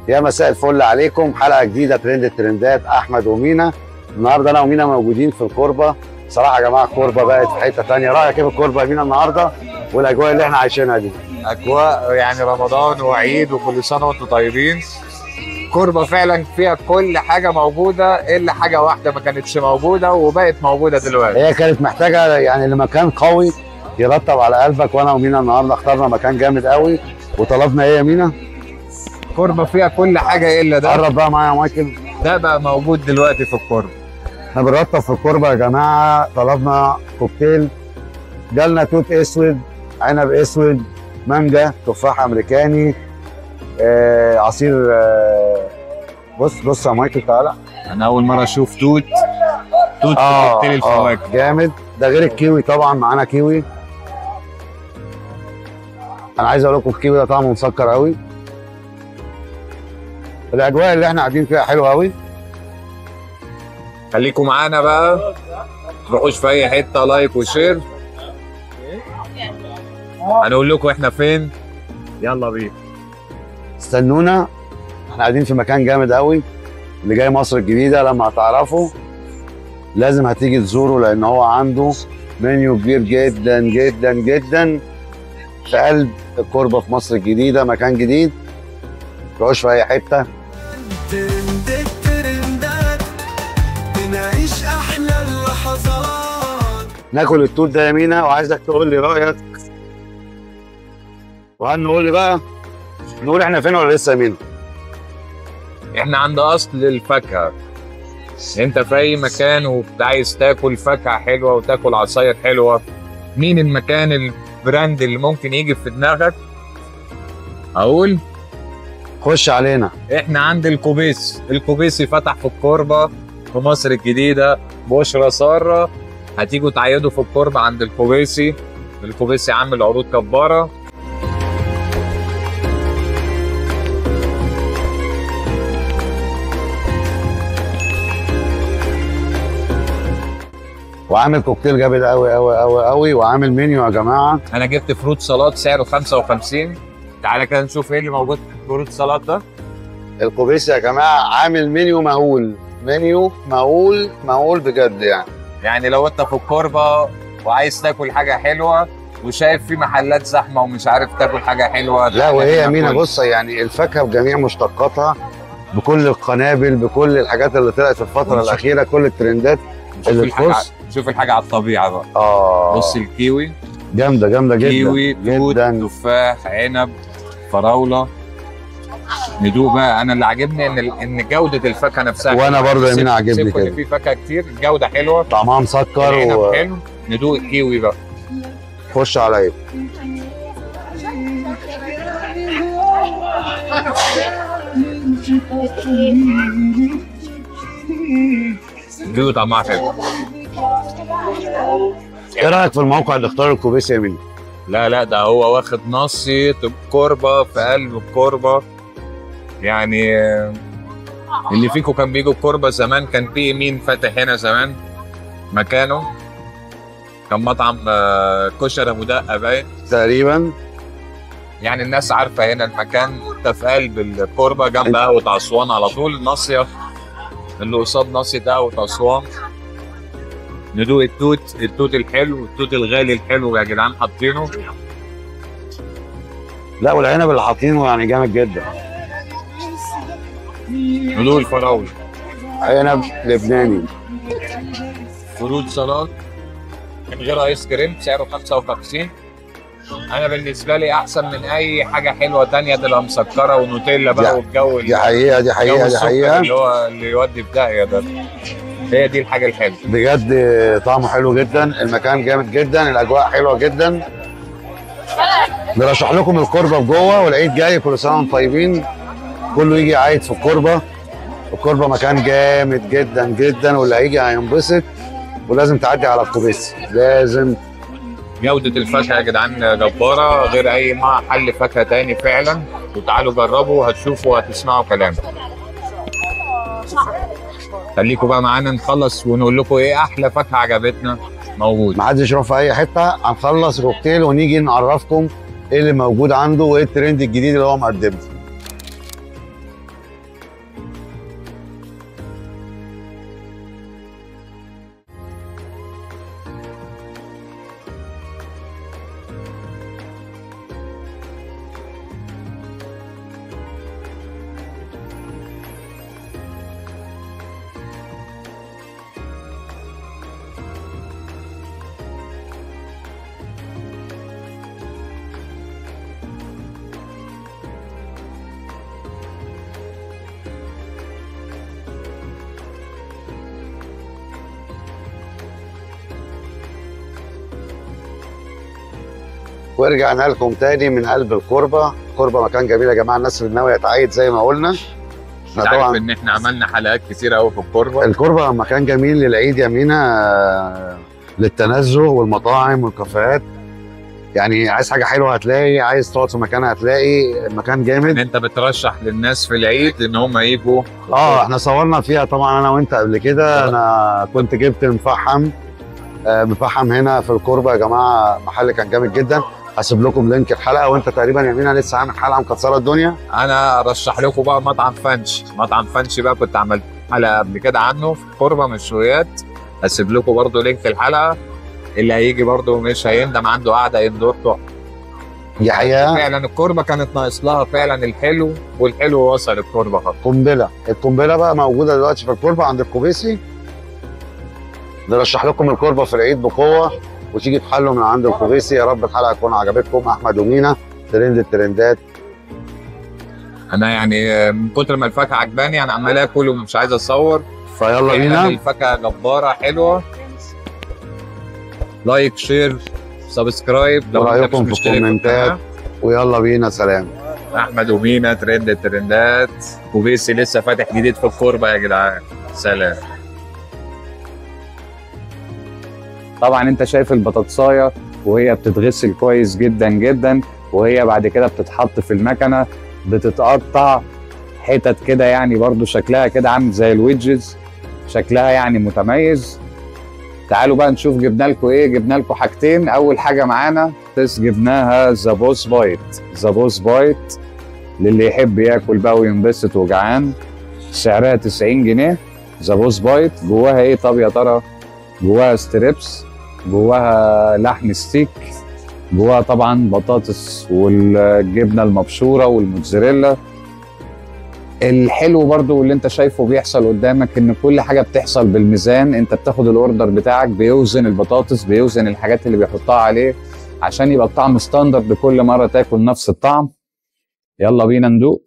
يا مساء الفل عليكم، حلقه جديده ترند الترندات. احمد ومينا النهارده، انا ومينا موجودين في الكوربه. صراحه يا جماعه الكوربه بقت في حته ثانيه. رايك ايه في الكوربه يا مينا النهارده والاجواء اللي احنا عايشينها دي؟ اجواء يعني رمضان وعيد وكل سنه وانتم طيبين. كوربه فعلا فيها كل حاجه موجوده الا حاجه واحده ما كانتش موجوده وبقت موجوده دلوقتي. هي كانت محتاجه يعني لمكان قوي يرتب على قلبك، وانا ومينا النهارده اخترنا مكان جامد قوي وطلبنا ايه يا مينا؟ كوربه فيها كل حاجه الا ده. قرب بقى معايا يا مايكل. ده بقى موجود دلوقتي في الكوربه. احنا بنرتب في الكوربه يا جماعه. طلبنا كوكتيل، جالنا توت اسود، عنب اسود، مانجا، تفاح امريكاني، عصير. بص يا مايكل تعالى. انا اول مره اشوف توت في كوكتيل الفواكه. جامد. ده غير الكيوي طبعا، معانا كيوي. انا عايز اقول لكم الكيوي ده طعمه مسكر قوي. الاجواء اللي احنا قاعدين فيها حلوه قوي. خليكم معانا بقى، تروحوش في اي حته، لايك وشير. هنقول لكم احنا فين. يلا بينا استنونا، احنا قاعدين في مكان جامد قوي. اللي جاي مصر الجديده لما هتعرفوا لازم هتيجي تزوره، لان هو عنده منيو كبير جدا جدا جدا في قلب الكوربه في مصر الجديده. مكان جديد، تروحوش في اي حته. نعيش احلى اللحظات. ناكل التوت ده يا مينا، وعايزك تقول لي رايك. وهل نقول لي بقى نقول احنا فين ولا لسه يا مينا؟ احنا عند اصل الفاكهه. انت في اي مكان وعايز تاكل فاكهه حلوه وتاكل عصاير حلوه، مين المكان البراند اللي ممكن يجي في دماغك؟ اقول خش علينا. احنا عند الكوبيسي فتح في الكوربه في مصر الجديده. بشرى ساره، هتيجوا تعيدوا في الكوربه عند الكوبيسي عامل عروض كباره. وعامل كوكتيل جامد قوي قوي قوي قوي، وعامل منيو يا جماعه. انا جبت فروت سلطات سعره 55. تعالى كده نشوف ايه اللي موجود في الفروت سلطات ده. الكوبيسي يا جماعه عامل منيو مهول، منيو مهول مهول بجد يعني لو انت في الكوربه وعايز تاكل حاجه حلوه وشايف في محلات زحمه ومش عارف تاكل حاجه حلوه. لا وهي يا مينا بص، يعني الفاكهه بجميع مشتقاتها، بكل القنابل، بكل الحاجات اللي طلعت في الفتره الاخيره، كل الترندات اللي تخص. شوف الحاجه على الطبيعه بقى. بص الكيوي جامده جدا. كيوي، توت، تفاح، عنب، فراوله. ندوق بقى. انا اللي عاجبني ان جوده الفاكهه نفسها. وانا برضه يا مينا عاجبني كده. في فاكهه كتير الجوده حلوه، طعمها مسكر حلو. ندوق الكيوي بقى. خش عليا. الكيوي طعمها حلو. ايه رايك في الموقع اللي اختار الكوبيسي يا مينا؟ لا ده هو واخد ناصية الكوربة في قلب الكوربة. يعني اللي فيكم كان بيجوا الكوربة زمان، كان في مين فاتح هنا زمان مكانه؟ كان مطعم كشري ابو دقة باين تقريبا. يعني الناس عارفة هنا المكان ده في قلب الكوربة جنب قهوة أسوان على طول. الناصية اللي قصاد ناصية قهوة أسوان. ندوق التوت الحلو، التوت الغالي الحلو يا جدعان حاطينه. لا والعنب اللي حاطينه يعني جامد جدا. ندوق الفراولة، عنب لبناني. فروت سلطات من غير ايس كريم سعره 55. انا بالنسبه لي احسن من اي حاجه حلوه تانية تبقى مسكره ونوتيلا بقى والجو. دي حقيقه اللي هو اللي يودي في داهيه ده. هي دي الحاجه الحلوه بجد. طعمه حلو جدا، المكان جامد جدا، الاجواء حلوه جدا. نرشح لكم الكوربه بجوه، والعيد جاي، كل سنه وانتم طيبين. كله يجي عايد في الكوربه. الكوربه مكان جامد جدا جدا، واللي هيجي هينبسط. ولازم تعدي على الكوبيسي، لازم. جوده الفاكهه يا جدعان جباره، غير اي محل فاكهه تاني فعلا. وتعالوا جربوا وهتشوفوا وهتسمعوا كلام. خليكم بقى معانا نخلص ونقول لكم ايه احلى فاكهه عجبتنا موجود. ما حدش يروح في اي حته. هنخلص كوكتيل ونيجي نعرفكم ايه اللي موجود عنده وايه الترند الجديد اللي هو مقدمه. ورجعنا لكم تاني من قلب الكوربه. الكوربه مكان جميل يا جماعه، الناس اللي ناويه تعيد زي ما قلنا. انت عارف ان احنا عملنا حلقات كتير قوي في الكوربه. الكوربه مكان جميل للعيد يا مينا، للتنزه والمطاعم والكافيهات. يعني عايز حاجه حلوه هتلاقي، عايز تقعد في مكان هتلاقي، مكان جامد. ان انت بترشح للناس في العيد ان هم يجوا. احنا صورنا فيها طبعا انا وانت قبل كده. انا كنت جبت مفحم هنا في الكوربه يا جماعه، محل كان جامد جدا. هسيب لكم لينك الحلقه. وانت تقريبا يا مينا لسه عامل حلقه مكسره الدنيا. انا ارشح لكم بقى مطعم فنش. مطعم فنش بقى كنت عملت حلقه قبل كده عنه في الكوربه مشويات. هسيب لكم برضه لينك الحلقه. اللي هيجي برضه مش هيندم، عنده قعده اندور تحفه. دي حقيقه فعلا الكوربه كانت ناقص لها فعلا الحلو، والحلو وصل الكوربه خالص. القنبله بقى موجوده دلوقتي في الكوربه عند الكوبيسي. نرشح لكم الكوربه في العيد بقوه، وتيجي تحلوا من عند الكوبيسي. يا رب الحلقه تكون عجبتكم. احمد ومينا، ترند الترندات. انا يعني من كتر ما الفاكهه عجباني انا عمال اكل ومش عايز اصور. فيلا بينا. الفاكهه جباره حلوه. لايك شير سبسكرايب لو انت رايكم في الكومنتات، ويلا بينا. سلام. احمد ومينا، ترند الترندات. كوبيسي لسه فاتح جديد في الكوربه يا جدعان. سلام. طبعا انت شايف البطاطسايه وهي بتتغسل كويس جدا جدا، وهي بعد كده بتتحط في المكنه بتتقطع حتت كده، يعني برضو شكلها كده عامل زي الويدجز، شكلها يعني متميز. تعالوا بقى نشوف جبنا لكم ايه. جبنا لكم حاجتين. اول حاجه معانا جبناها ذا بوس بايت. ذا بوس بايت للي يحب ياكل بقى وينبسط وجعان. سعرها 90 جنيه. ذا بوس بايت جواها ايه طب يا ترى؟ جواها ستريبس، جواها لحم ستيك، جواها طبعا بطاطس والجبنه المبشوره والموتزاريلا. الحلو برضو اللي انت شايفه بيحصل قدامك ان كل حاجه بتحصل بالميزان. انت بتاخد الاوردر بتاعك، بيوزن البطاطس، بيوزن الحاجات اللي بيحطها عليه عشان يبقى الطعم ستاندرد كل مره تاكل نفس الطعم. يلا بينا ندوق.